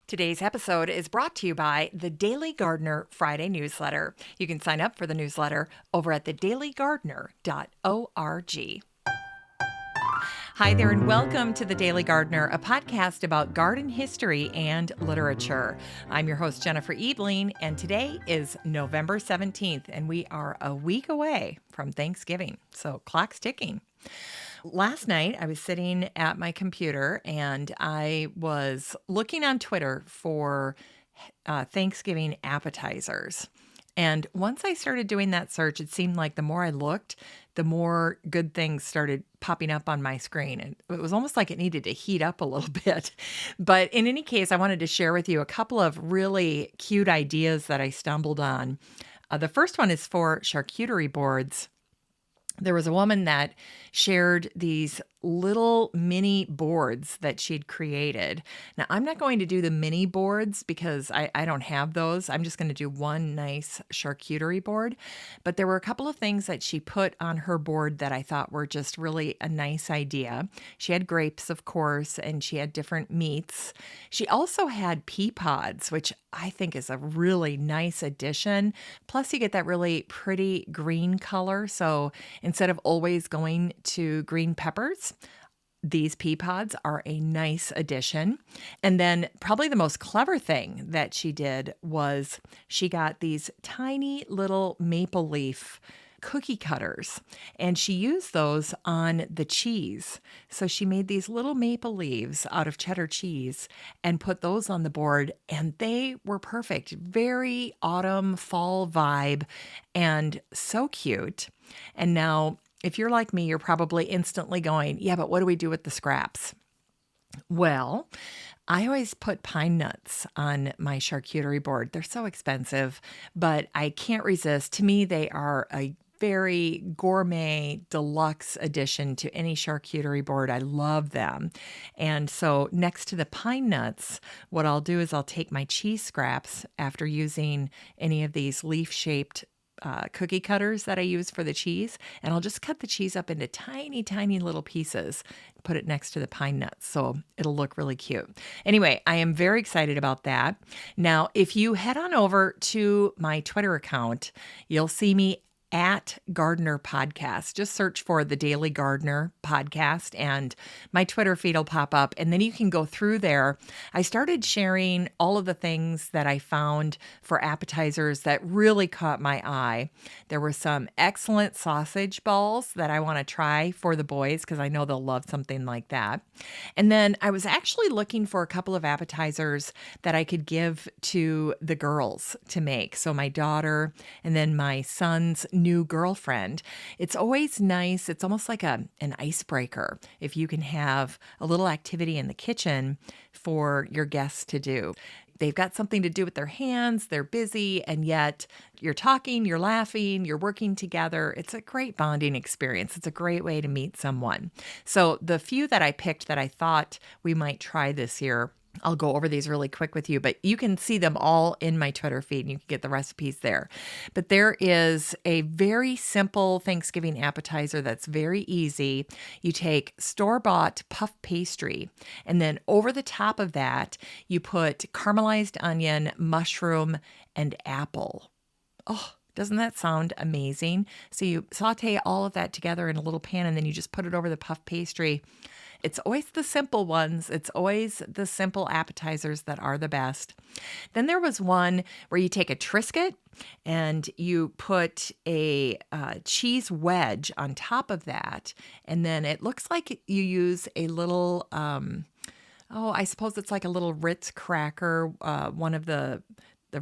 Today's episode is brought to you by the Daily Gardener Friday newsletter. You can sign up for the newsletter over at thedailygardener.org. Hi there, and welcome to The Daily Gardener, a podcast about garden history and literature. I'm your host, Jennifer Ebling, and today is November 17th, and we are a week away from Thanksgiving, so clock's ticking. Last night, I was sitting at my computer and I was looking on Twitter for Thanksgiving appetizers. And once I started doing that search, it seemed like the more I looked, the more good things started popping up on my screen. And it was almost like it needed to heat up a little bit. But in any case, I wanted to share with you a couple of really cute ideas that I stumbled on. The first one is for charcuterie boards. There was a woman that shared these little mini boards that she'd created. Now, I'm not going to do the mini boards because I don't have those. I'm just going to do one nice charcuterie board. But there were a couple of things that she put on her board that I thought were just really a nice idea. She had grapes, of course, and she had different meats. She also had pea pods, which I think is a really nice addition. Plus, you get that really pretty green color. So instead of always going to green peppers, these pea pods are a nice addition. And then probably the most clever thing that she did was she got these tiny little maple leaf cookie cutters, and she used those on the cheese. So she made these little maple leaves out of cheddar cheese and put those on the board, and they were perfect. Very autumn, fall vibe, and so cute. And now, if you're like me, you're probably instantly going, yeah, but what do we do with the scraps? Well, I always put pine nuts on my charcuterie board. They're so expensive, but I can't resist. To me, they are a very gourmet deluxe addition to any charcuterie board. I love them. And so next to the pine nuts, what I'll do is I'll take my cheese scraps after using any of these leaf-shaped cookie cutters that I use for the cheese, and I'll just cut the cheese up into tiny, tiny little pieces, put it next to the pine nuts, so it'll look really cute. Anyway, I am very excited about that. Now, if you head on over to my Twitter account, you'll see me at Gardener Podcast. Just search for the Daily Gardener Podcast and my Twitter feed will pop up, and then you can go through there. I started sharing all of the things that I found for appetizers that really caught my eye. There were some excellent sausage balls that I want to try for the boys because I know they'll love something like that. And then I was actually looking for a couple of appetizers that I could give to the girls to make. So my daughter and then my son's new girlfriend. It's always nice. It's almost like an icebreaker if you can have a little activity in the kitchen for your guests to do. They've got something to do with their hands. They're busy, and yet you're talking, you're laughing, you're working together. It's a great bonding experience. It's a great way to meet someone. So the few that I picked that I thought we might try this year, I'll go over these really quick with you, but you can see them all in my Twitter feed and you can get the recipes there. But there is a very simple Thanksgiving appetizer that's very easy. You take store-bought puff pastry, and then over the top of that, you put caramelized onion, mushroom, and apple. Oh, doesn't that sound amazing? So you saute all of that together in a little pan, and then you just put it over the puff pastry. It's always the simple ones. It's always the simple appetizers that are the best. Then there was one where you take a Triscuit and you put a cheese wedge on top of that. And then it looks like you use a little, I suppose it's like a little Ritz cracker, one of the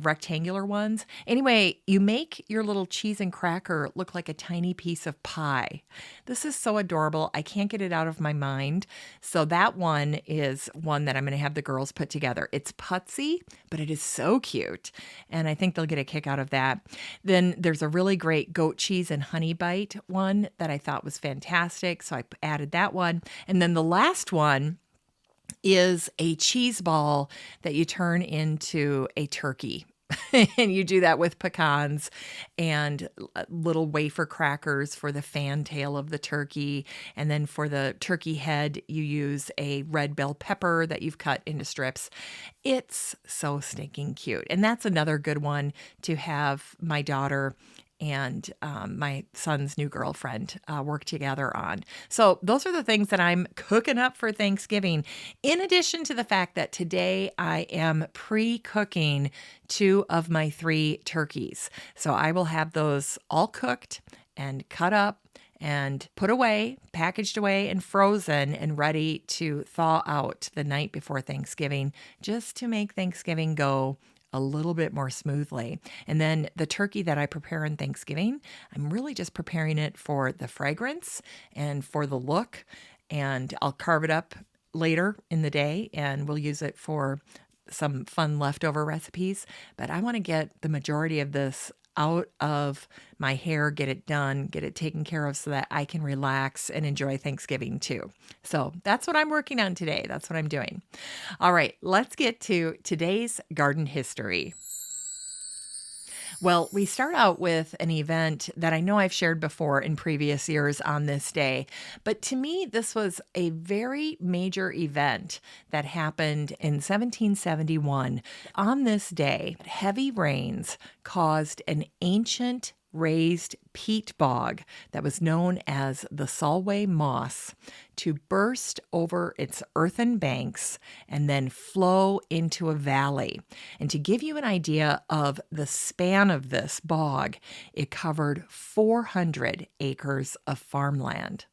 rectangular ones. Anyway, you make your little cheese and cracker look like a tiny piece of pie. This is so adorable. I can't get it out of my mind. So that one is one that I'm going to have the girls put together. It's putsy, but it is so cute. And I think they'll get a kick out of that. Then there's a really great goat cheese and honey bite one that I thought was fantastic. So I added that one. And then the last one is a cheese ball that you turn into a turkey. And you do that with pecans and little wafer crackers for the fantail of the turkey. And then for the turkey head, you use a red bell pepper that you've cut into strips. It's so stinking cute. And that's another good one to have my daughter and my son's new girlfriend work together on. So those are the things that I'm cooking up for Thanksgiving. In addition to the fact that today I am pre-cooking 2 of my 3 turkeys. So I will have those all cooked and cut up and put away, packaged away and frozen and ready to thaw out the night before Thanksgiving, just to make Thanksgiving go a little bit more smoothly. And then the turkey that I prepare on Thanksgiving, I'm really just preparing it for the fragrance and for the look. And I'll carve it up later in the day and we'll use it for some fun leftover recipes. But I want to get the majority of this out of my hair, get it done, get it taken care of so that I can relax and enjoy Thanksgiving too. So that's what I'm working on today. That's what I'm doing. All right, let's get to today's garden history. Well, we start out with an event that I know I've shared before in previous years on this day, but to me, this was a very major event that happened in 1771. On this day, heavy rains caused an ancient raised peat bog that was known as the Solway moss to burst over its earthen banks and then flow into a valley. And to give you an idea of the span of this bog, it covered 400 acres of farmland.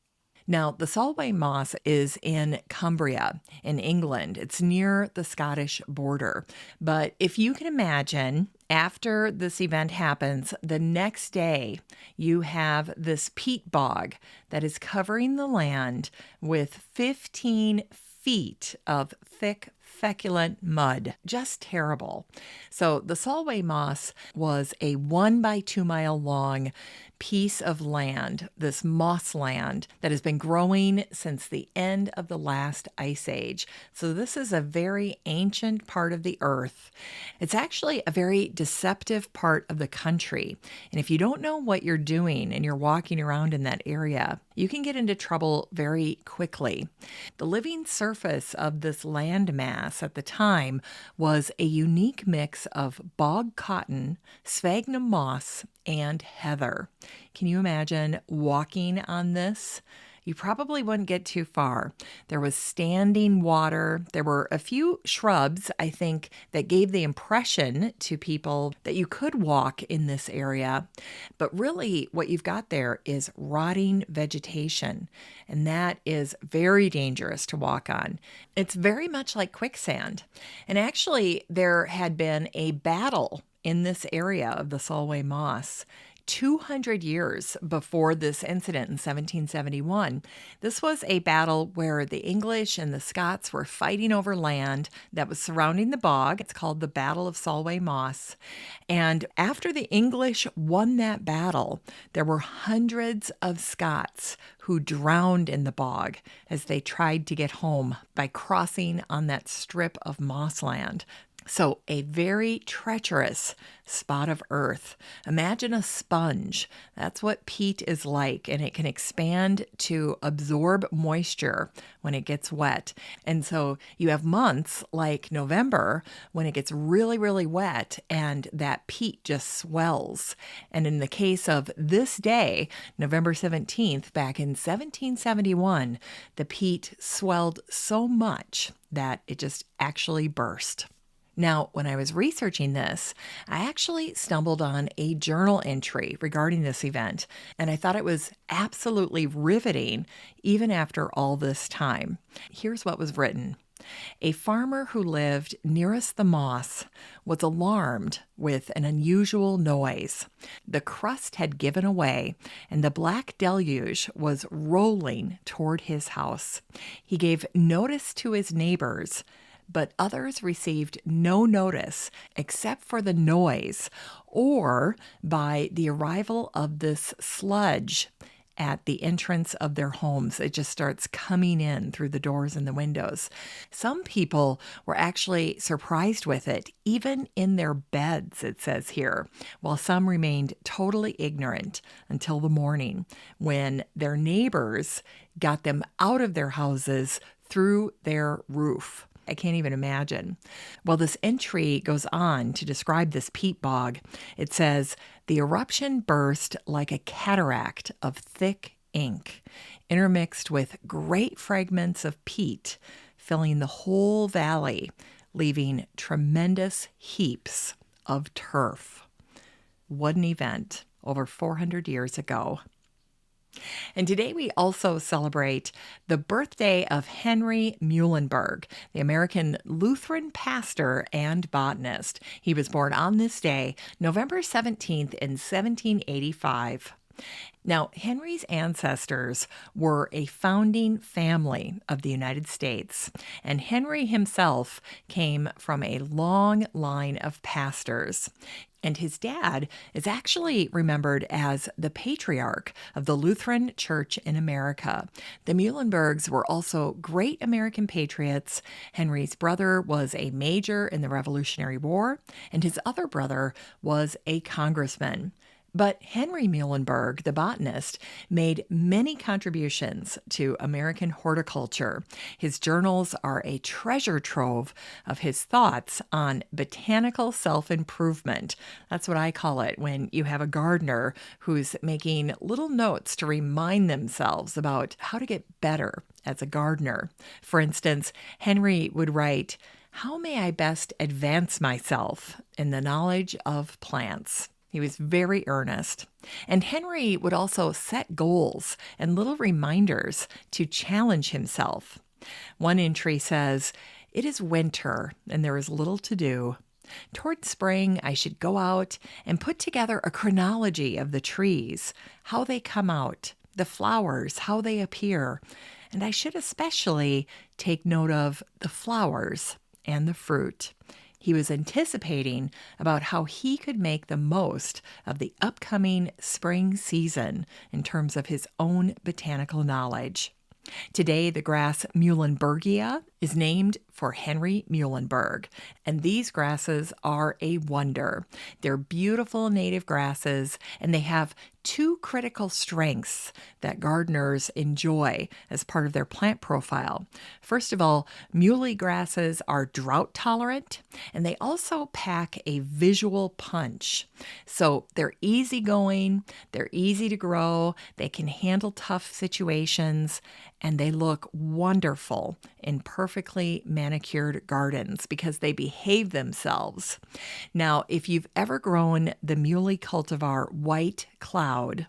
Now, the Solway moss is in Cumbria in England. It's near the Scottish border. But if you can imagine, after this event happens, the next day you have this peat bog that is covering the land with 15 feet of thick, feculent mud. Just terrible. So the Solway moss was a 1 by 2 mile long piece of land, this moss land that has been growing since the end of the last ice age. So this is a very ancient part of the earth. It's actually a very deceptive part of the country. And if you don't know what you're doing and you're walking around in that area, you can get into trouble very quickly. The living surface of this land mass at the time was a unique mix of bog cotton, sphagnum moss, and heather. Can you imagine walking on this? You probably wouldn't get too far. There was standing water. There were a few shrubs, I think, that gave the impression to people that you could walk in this area. But really, what you've got there is rotting vegetation, and that is very dangerous to walk on. It's very much like quicksand. And actually, there had been a battle in this area of the Solway moss 200 years before this incident in 1771. This was a battle where the English and the Scots were fighting over land that was surrounding the bog. It's called the Battle of Solway Moss. And after the English won that battle, there were hundreds of Scots who drowned in the bog as they tried to get home by crossing on that strip of mossland. So a very treacherous spot of earth. Imagine a sponge. That's what peat is like, and it can expand to absorb moisture when it gets wet. And so you have months like November when it gets really, really wet and that peat just swells. And in the case of this day, November 17th, back in 1771, the peat swelled so much that it just actually burst. Now, when I was researching this, I actually stumbled on a journal entry regarding this event, and I thought it was absolutely riveting even after all this time. Here's what was written. A farmer who lived nearest the moss was alarmed with an unusual noise. The crust had given away, and the black deluge was rolling toward his house. He gave notice to his neighbors, but others received no notice except for the noise or by the arrival of this sludge at the entrance of their homes. It just starts coming in through the doors and the windows. Some people were actually surprised with it, even in their beds, it says here, while some remained totally ignorant until the morning when their neighbors got them out of their houses through their roof. I can't even imagine. Well, this entry goes on to describe this peat bog. It says, the eruption burst like a cataract of thick ink, intermixed with great fragments of peat, filling the whole valley, leaving tremendous heaps of turf. What an event over 400 years ago. And today we also celebrate the birthday of Henry Muhlenberg, the American Lutheran pastor and botanist. He was born on this day, November 17th in 1785. Now, Henry's ancestors were a founding family of the United States, and Henry himself came from a long line of pastors. And his dad is actually remembered as the patriarch of the Lutheran Church in America. The Muhlenbergs were also great American patriots. Henry's brother was a major in the Revolutionary War, and his other brother was a congressman. But Henry Muhlenberg, the botanist, made many contributions to American horticulture. His journals are a treasure trove of his thoughts on botanical self-improvement. That's what I call it when you have a gardener who's making little notes to remind themselves about how to get better as a gardener. For instance, Henry would write, "How may I best advance myself in the knowledge of plants?" He was very earnest. And Henry would also set goals and little reminders to challenge himself. One entry says, "It is winter and there is little to do. Toward spring, I should go out and put together a chronology of the trees, how they come out, the flowers, how they appear. And I should especially take note of the flowers and the fruit." He was anticipating about how he could make the most of the upcoming spring season in terms of his own botanical knowledge. Today, the grass Muhlenbergia is named for Henry Muhlenberg, and these grasses are a wonder. They're beautiful native grasses, and they have two critical strengths that gardeners enjoy as part of their plant profile. First of all, muley grasses are drought tolerant, and they also pack a visual punch. So they're easygoing, they're easy to grow, they can handle tough situations, and they look wonderful in perfectly manicured gardens because they behave themselves. Now, if you've ever grown the muley cultivar White Cloud,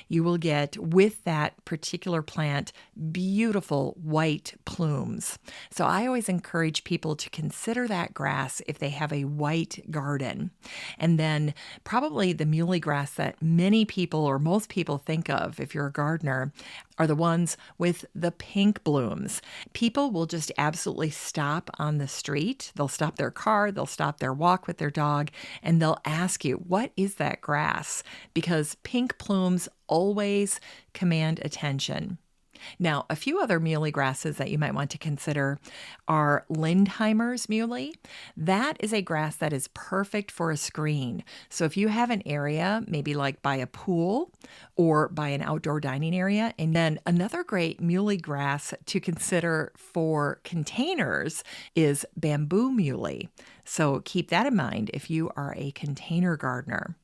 you will get, with that particular plant, beautiful white plumes. So I always encourage people to consider that grass if they have a white garden. And then probably the muley grass that many people or most people think of if you're a gardener are the ones with the pink blooms. People will just absolutely stop on the street. They'll stop their car, they'll stop their walk with their dog, and they'll ask you, what is that grass? Because pink plumes always command attention. Now, a few other muley grasses that you might want to consider are Lindheimer's muley. That is a grass that is perfect for a screen. So if you have an area, maybe like by a pool or by an outdoor dining area, and then another great muley grass to consider for containers is bamboo muley. So keep that in mind if you are a container gardener.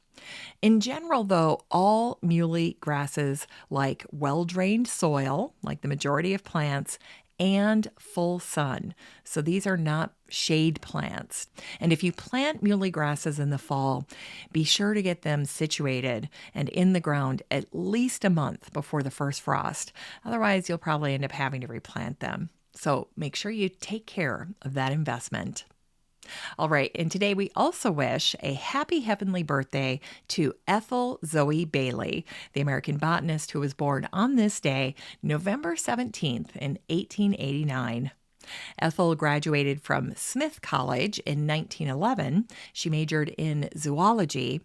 In general, though, all muley grasses like well-drained soil, like the majority of plants, and full sun. So these are not shade plants. And if you plant muley grasses in the fall, be sure to get them situated and in the ground at least a month before the first frost. Otherwise, you'll probably end up having to replant them. So make sure you take care of that investment. All right, and today we also wish a happy heavenly birthday to Ethel Zoe Bailey, the American botanist who was born on this day, November 17th in 1889. Ethel graduated from Smith College in 1911. She majored in zoology.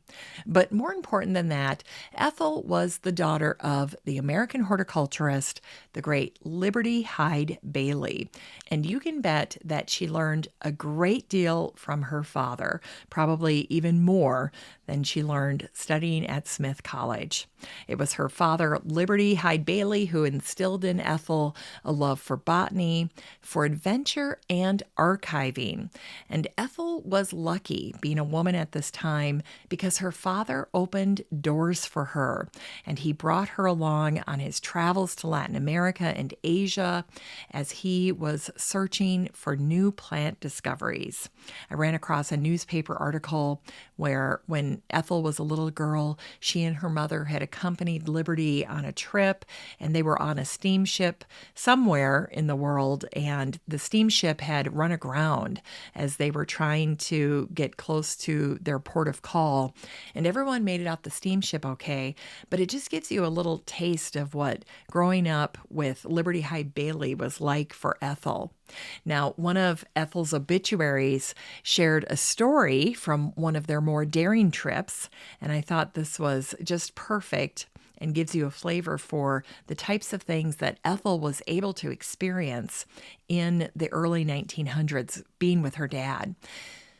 But more important than that, Ethel was the daughter of the American horticulturist, the great Liberty Hyde Bailey. And you can bet that she learned a great deal from her father, probably even more than she learned studying at Smith College. It was her father, Liberty Hyde Bailey, who instilled in Ethel a love for botany, for adventure, and archiving. And Ethel was lucky being a woman at this time because her father opened doors for her, and he brought her along on his travels to Latin America and Asia as he was searching for new plant discoveries. I ran across a newspaper article where when Ethel was a little girl, she and her mother had accompanied Liberty on a trip, and they were on a steamship somewhere in the world, and the steamship had run aground as they were trying to get close to their port of call, and everyone made it off the steamship okay, but it just gives you a little taste of what growing up with Liberty Hyde Bailey was like for Ethel. Now, one of Ethel's obituaries shared a story from one of their more daring trips, and I thought this was just perfect and gives you a flavor for the types of things that Ethel was able to experience in the early 1900s being with her dad.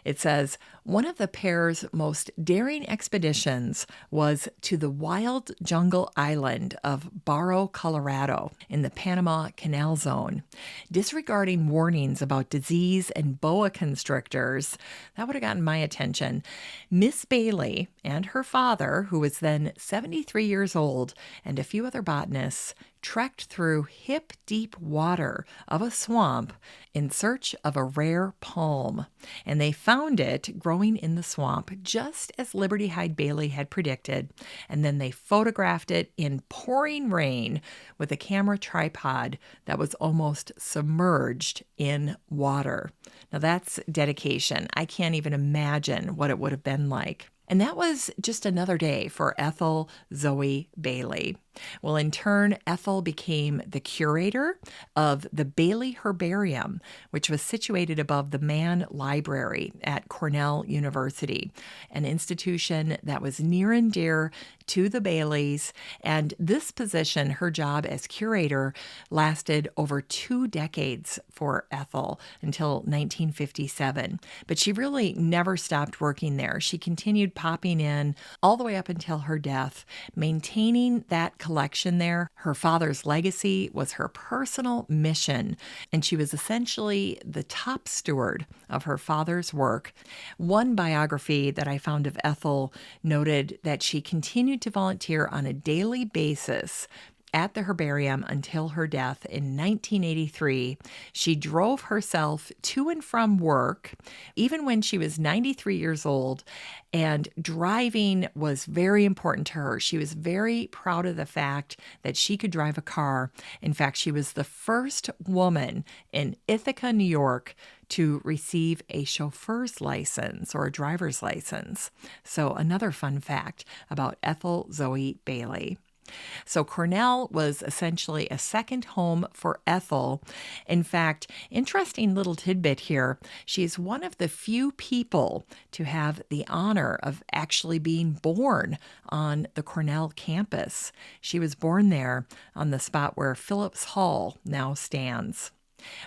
It says, one of the pair's most daring expeditions was to the wild jungle island of Barrow, Colorado, in the Panama Canal Zone. Disregarding warnings about disease and boa constrictors, that would have gotten my attention. Miss Bailey and her father, who was then 73 years old, and a few other botanists, trekked through hip-deep water of a swamp in search of a rare palm, and they found it growing in the swamp just as Liberty Hyde Bailey had predicted, and then they photographed it in pouring rain with a camera tripod that was almost submerged in water. Now that's dedication. I can't even imagine what it would have been like. And that was just another day for Ethel Zoe Bailey. Well, in turn, Ethel became the curator of the Bailey Herbarium, which was situated above the Mann Library at Cornell University, an institution that was near and dear to the Baileys. And this position, her job as curator, lasted over 2 decades for Ethel until 1957. But she really never stopped working there. She continued popping in all the way up until her death, maintaining that collection there. Her father's legacy was her personal mission, and she was essentially the top steward of her father's work. One biography that I found of Ethel noted that she continued to volunteer on a daily basis at the herbarium until her death in 1983. She drove herself to and from work, even when she was 93 years old, and driving was very important to her. She was very proud of the fact that she could drive a car. In fact, she was the first woman in Ithaca, New York, to receive a chauffeur's license or a driver's license. So another fun fact about Ethel Zoe Bailey. So Cornell was essentially a second home for Ethel. In fact, interesting little tidbit here, she's one of the few people to have the honor of actually being born on the Cornell campus. She was born there on the spot where Phillips Hall now stands.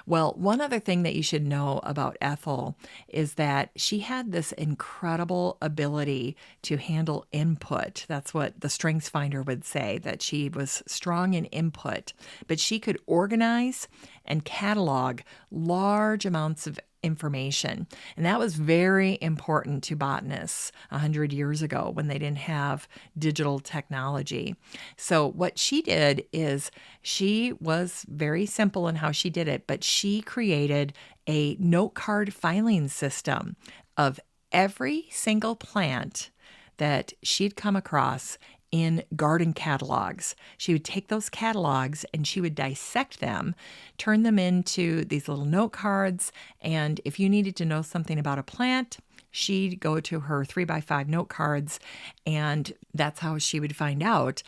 Well, one other thing that you should know about Ethel is that she had this incredible ability to handle input. That's what the Strengths Finder would say, that she was strong in input, but she could organize and catalog large amounts of information. And that was very important to botanists 100 years ago when they didn't have digital technology. So what she did is she was very simple in how she did it, but she created a note card filing system of every single plant that she'd come across in garden catalogs. She would take those catalogs and she would dissect them, turn them into these little note cards, and if you needed to know something about a plant, she'd go to her 3x5 note cards, and that's how she would find out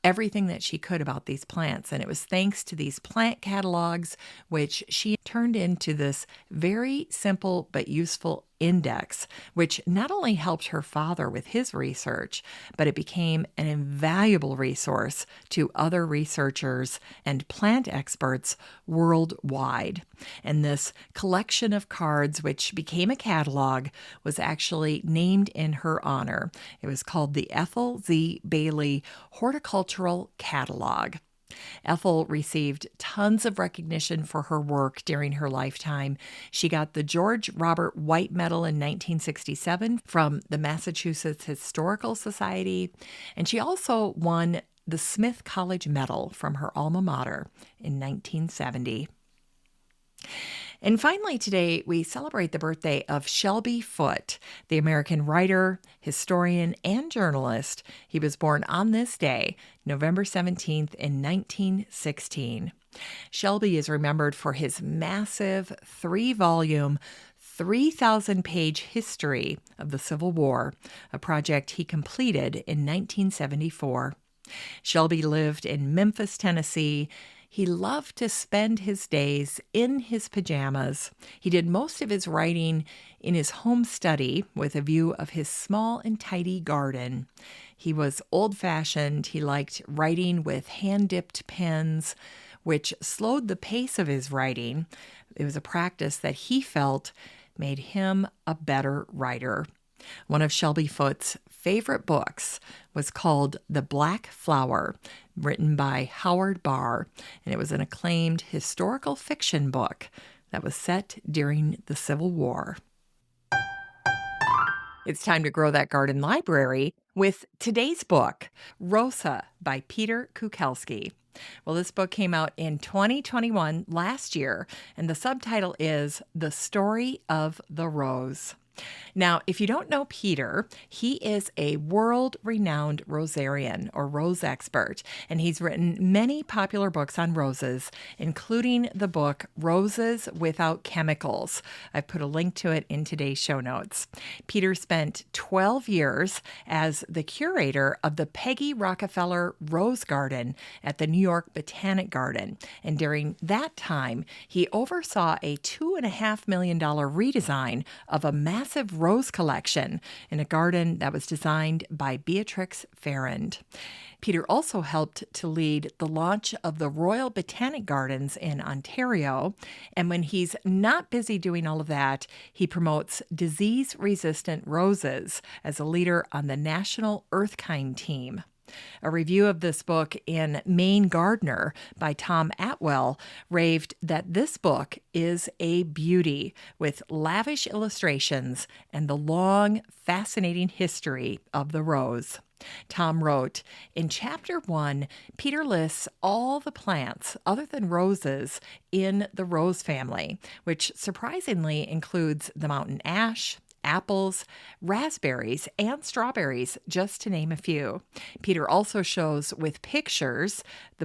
everything that she could about these plants. And it was thanks to these plant catalogs, which she turned into this very simple but useful index, which not only helped her father with his research, but it became an invaluable resource to other researchers and plant experts worldwide. And this collection of cards, which became a catalog, was actually named in her honor. It was called the Ethel Z. Bailey Horticultural Catalog. Ethel received tons of recognition for her work during her lifetime. She got the George Robert White Medal in 1967 from the Massachusetts Historical Society, and she also won the Smith College Medal from her alma mater in 1970. And finally, today, we celebrate the birthday of Shelby Foote, the American writer, historian, and journalist. He was born on this day, November 17th, in 1916. Shelby is remembered for his massive 3-volume, 3,000-page history of the Civil War, a project he completed in 1974. Shelby lived in Memphis, Tennessee. He loved to spend his days in his pajamas. He did most of his writing in his home study with a view of his small and tidy garden. He was old-fashioned. He liked writing with hand-dipped pens, which slowed the pace of his writing. It was a practice that he felt made him a better writer. One of Shelby Foote's favorite books was called The Black Flower, written by Howard Barr, and it was an acclaimed historical fiction book that was set during the Civil War. It's time to grow that garden library with today's book, Rosa by Peter Kukelski. Well, this book came out in 2021, last year, and the subtitle is The Story of the Rose. Now, if you don't know Peter, he is a world-renowned rosarian or rose expert, and he's written many popular books on roses, including the book Roses Without Chemicals. I've put a link to it in today's show notes. Peter spent 12 years as the curator of the Peggy Rockefeller Rose Garden at the New York Botanic Garden, and during that time, he oversaw a $2.5 million redesign of a massive rose collection in a garden that was designed by Beatrix Farrand. Peter also helped to lead the launch of the Royal Botanic Gardens in Ontario, and when he's not busy doing all of that, he promotes disease-resistant roses as a leader on the National Earthkind team. A review of this book in Maine Gardener by Tom Atwell raved that this book is a beauty with lavish illustrations and the long, fascinating history of the rose. Tom wrote, in Chapter 1, Peter lists all the plants other than roses in the rose family, which surprisingly includes the mountain ash, apples, raspberries, and strawberries, just to name a few. Peter also shows with pictures,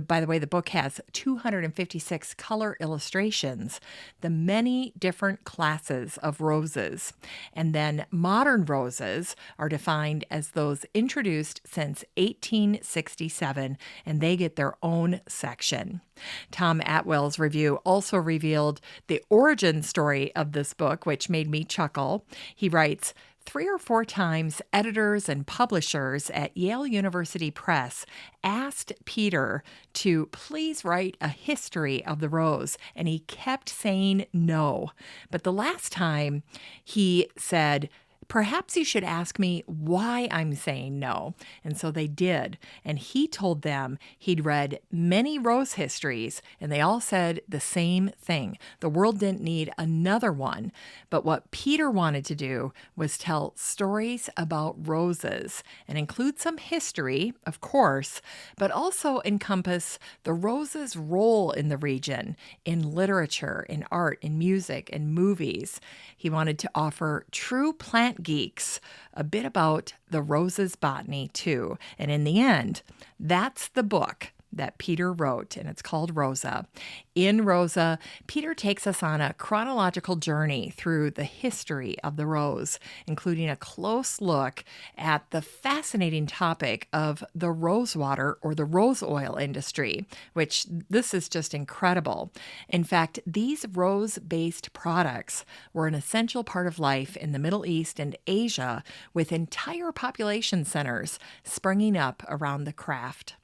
by the way, the book has 256 color illustrations, the many different classes of roses. And then modern roses are defined as those introduced since 1867, and they get their own section. Tom Atwell's review also revealed the origin story of this book, which made me chuckle. He writes, 3 or 4 times, editors and publishers at Yale University Press asked Peter to please write a history of the rose, and he kept saying no. But the last time, he said, perhaps you should ask me why I'm saying no. And so they did. And he told them he'd read many rose histories, and they all said the same thing. The world didn't need another one. But what Peter wanted to do was tell stories about roses and include some history, of course, but also encompass the rose's role in the region, in literature, in art, in music, and movies. He wanted to offer true plant geeks a bit about the rose's botany too. And in the end, that's the book that Peter wrote, and it's called Rosa. In Rosa, Peter takes us on a chronological journey through the history of the rose, including a close look at the fascinating topic of the rosewater or the rose oil industry, which this is just incredible. In fact, these rose-based products were an essential part of life in the Middle East and Asia, with entire population centers springing up around the craft.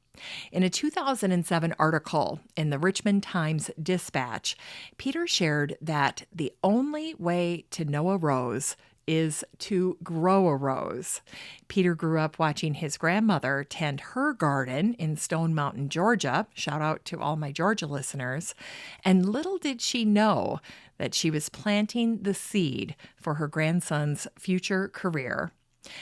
In a 2007 article in the Richmond Times-Dispatch, Peter shared that the only way to know a rose is to grow a rose. Peter grew up watching his grandmother tend her garden in Stone Mountain, Georgia. Shout out to all my Georgia listeners. And little did she know that she was planting the seed for her grandson's future career.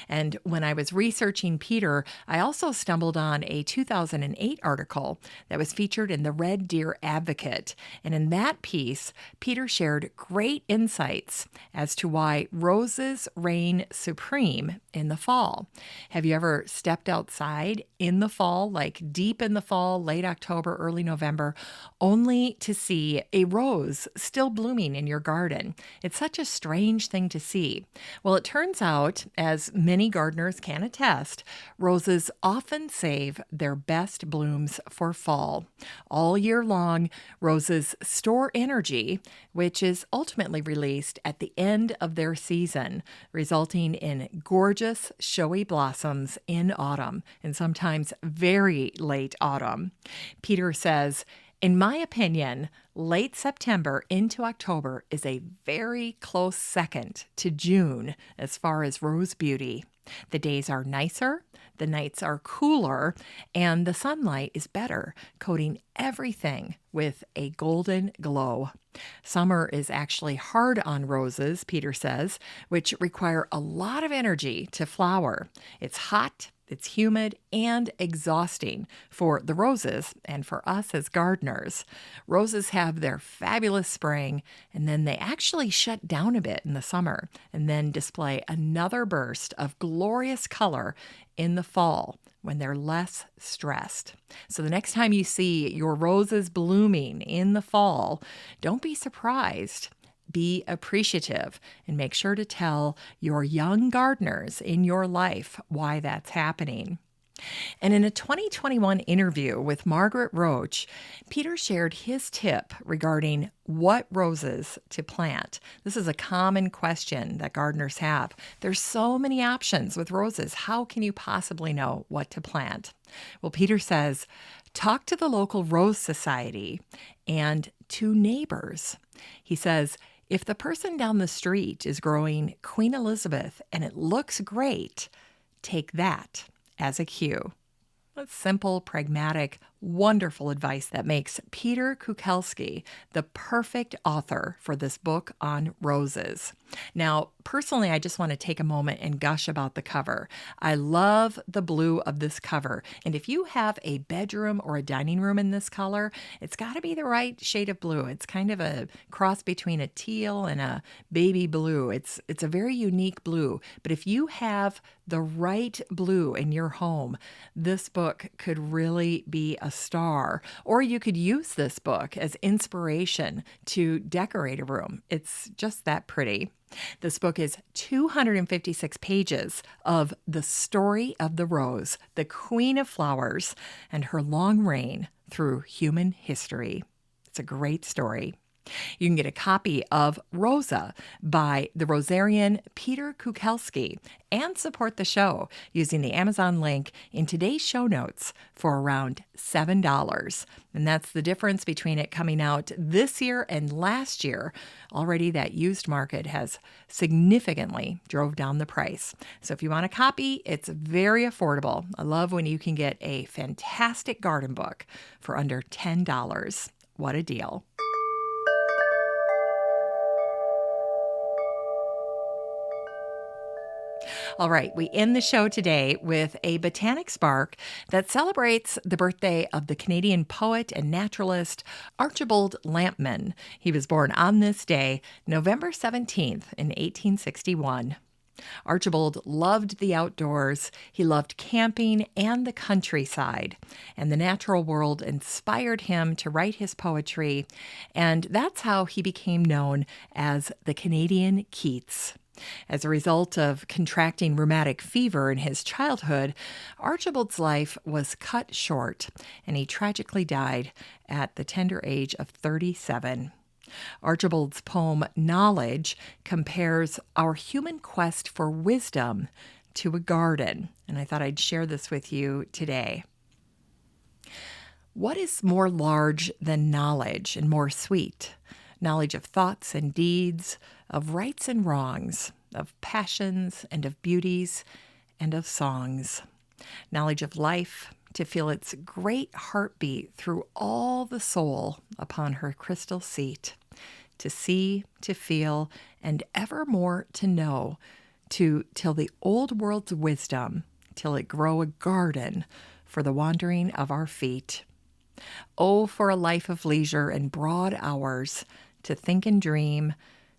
And when I was researching Peter, I also stumbled on a 2008 article that was featured in the Red Deer Advocate. And in that piece, Peter shared great insights as to why roses reign supreme in the fall. Have you ever stepped outside in the fall, like deep in the fall, late October, early November, only to see a rose still blooming in your garden? It's such a strange thing to see. Well, it turns out, as many gardeners can attest, roses often save their best blooms for fall. All year long, roses store energy, which is ultimately released at the end of their season, resulting in gorgeous, showy blossoms in autumn, and sometimes very late autumn. Peter says, in my opinion, late September into October is a very close second to June as far as rose beauty. The days are nicer, the nights are cooler, and the sunlight is better, coating everything with a golden glow. Summer is actually hard on roses, Peter says, which require a lot of energy to flower. It's hot, it's humid, and exhausting for the roses and for us as gardeners. Roses have their fabulous spring, and then they actually shut down a bit in the summer and then display another burst of glorious color in the fall when they're less stressed. So the next time you see your roses blooming in the fall, don't be surprised. Be appreciative and make sure to tell your young gardeners in your life why that's happening. And in a 2021 interview with Margaret Roach, Peter shared his tip regarding what roses to plant. This is a common question that gardeners have. There's so many options with roses. How can you possibly know what to plant? Well, Peter says, talk to the local rose society and to neighbors. He says, if the person down the street is growing Queen Elizabeth and it looks great, take that as a cue. That's simple, pragmatic, wonderful advice that makes Peter Kukelski the perfect author for this book on roses. Now, personally, I just want to take a moment and gush about the cover. I love the blue of this cover. And if you have a bedroom or a dining room in this color, it's got to be the right shade of blue. It's kind of a cross between a teal and a baby blue. It's a very unique blue. But if you have the right blue in your home, this book could really be a star. Or you could use this book as inspiration to decorate a room. It's just that pretty. This book is 256 pages of the story of the rose, the queen of flowers, and her long reign through human history. It's a great story. You can get a copy of Rosa by the Rosarian Peter Kukelski and support the show using the Amazon link in today's show notes for around $7. And that's the difference between it coming out this year and last year. Already that used market has significantly drove down the price. So if you want a copy, it's very affordable. I love when you can get a fantastic garden book for under $10. What a deal. All right, we end the show today with a Botanic Spark that celebrates the birthday of the Canadian poet and naturalist Archibald Lampman. He was born on this day, November 17th in 1861. Archibald loved the outdoors. He loved camping and the countryside, and the natural world inspired him to write his poetry, and that's how he became known as the Canadian Keats. As a result of contracting rheumatic fever in his childhood, Archibald's life was cut short, and he tragically died at the tender age of 37. Archibald's poem Knowledge compares our human quest for wisdom to a garden, and I thought I'd share this with you today. What is more large than knowledge and more sweet? Knowledge of thoughts and deeds, of rights and wrongs, of passions and of beauties and of songs. Knowledge of life, to feel its great heartbeat through all the soul upon her crystal seat, to see, to feel, and evermore to know, till the old world's wisdom, till it grow a garden for the wandering of our feet. Oh, for a life of leisure and broad hours, to think and dream,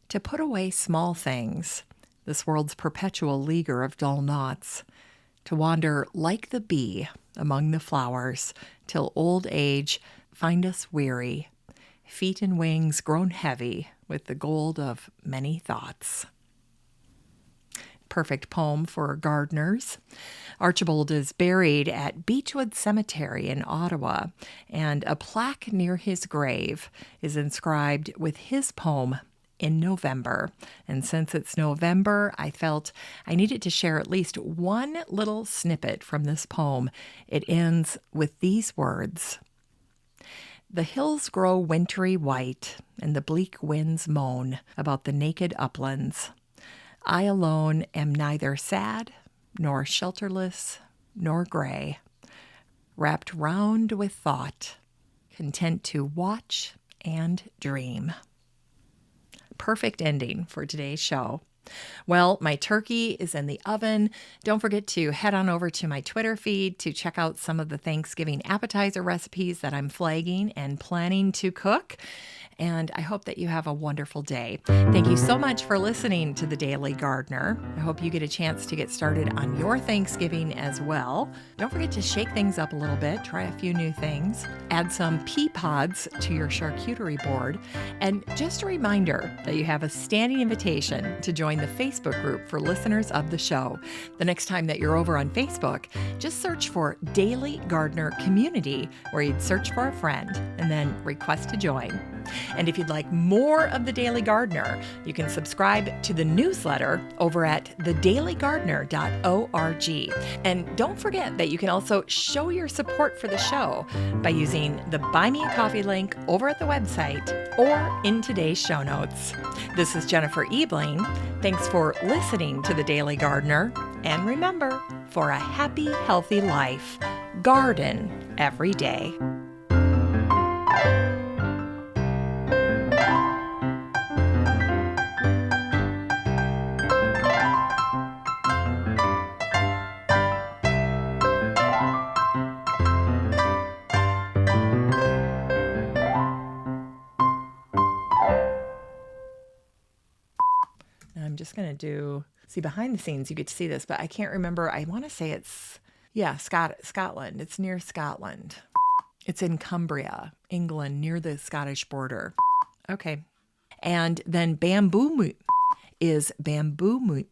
to put away small things, this world's perpetual leaguer of dull knots, to wander like the bee among the flowers, till old age find us weary, feet and wings grown heavy with the gold of many thoughts. Perfect poem for gardeners. Archibald is buried at Beechwood Cemetery in Ottawa, and a plaque near his grave is inscribed with his poem, In November. And since it's November, I felt I needed to share at least one little snippet from this poem. It ends with these words. The hills grow wintry white, and the bleak winds moan about the naked uplands. I alone am neither sad, nor shelterless, nor gray, wrapped round with thought, content to watch and dream. Perfect ending for today's show. Well, my turkey is in the oven. Don't forget to head on over to my Twitter feed to check out some of the Thanksgiving appetizer recipes that I'm flagging and planning to cook. And I hope that you have a wonderful day. Thank you so much for listening to The Daily Gardener. I hope you get a chance to get started on your Thanksgiving as well. Don't forget to shake things up a little bit, try a few new things, add some pea pods to your charcuterie board. And just a reminder that you have a standing invitation to join the Facebook group for listeners of the show. The next time that you're over on Facebook, just search for Daily Gardener Community, where you'd search for a friend and then request to join. And if you'd like more of The Daily Gardener, you can subscribe to the newsletter over at thedailygardener.org. And don't forget that you can also show your support for the show by using the Buy Me a Coffee link over at the website or in today's show notes. This is Jennifer Ebling. Thanks for listening to The Daily Gardener. And remember, for a happy, healthy life, garden every day. I'm just going to see behind the scenes, you get to see this, but I can't remember. I want to say it's, Scotland. It's near Scotland. It's in Cumbria, England, near the Scottish border. Okay. And then bamboo is bamboo.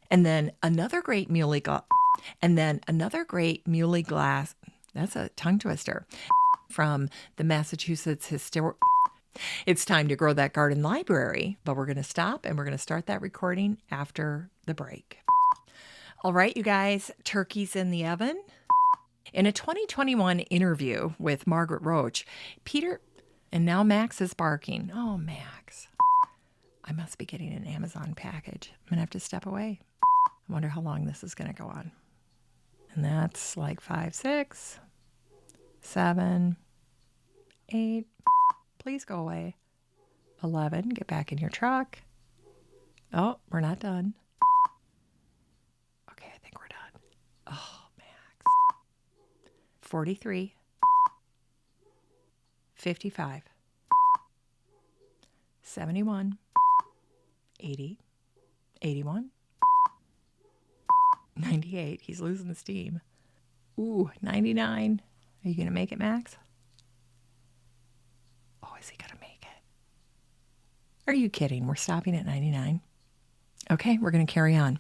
And then another great muley glass. That's a tongue twister. From the Massachusetts Historic. It's time to grow that garden library, but we're going to stop and we're going to start that recording after the break. All right, you guys, turkey's in the oven. In a 2021 interview with Margaret Roach, and now Max is barking. Oh, Max. I must be getting an Amazon package. I'm going to have to step away. I wonder how long this is going to go on. And that's like 5, 6, 7, 8. Please go away. 11, get back in your truck. Oh, we're not done. Okay, I think we're done. Oh, Max. 43. 55. 71. 80. 81. 98. He's losing the steam. Ooh, 99. Are you going to make it, Max? Oh, is he going to make it? Are you kidding? We're stopping at 99. Okay, we're going to carry on.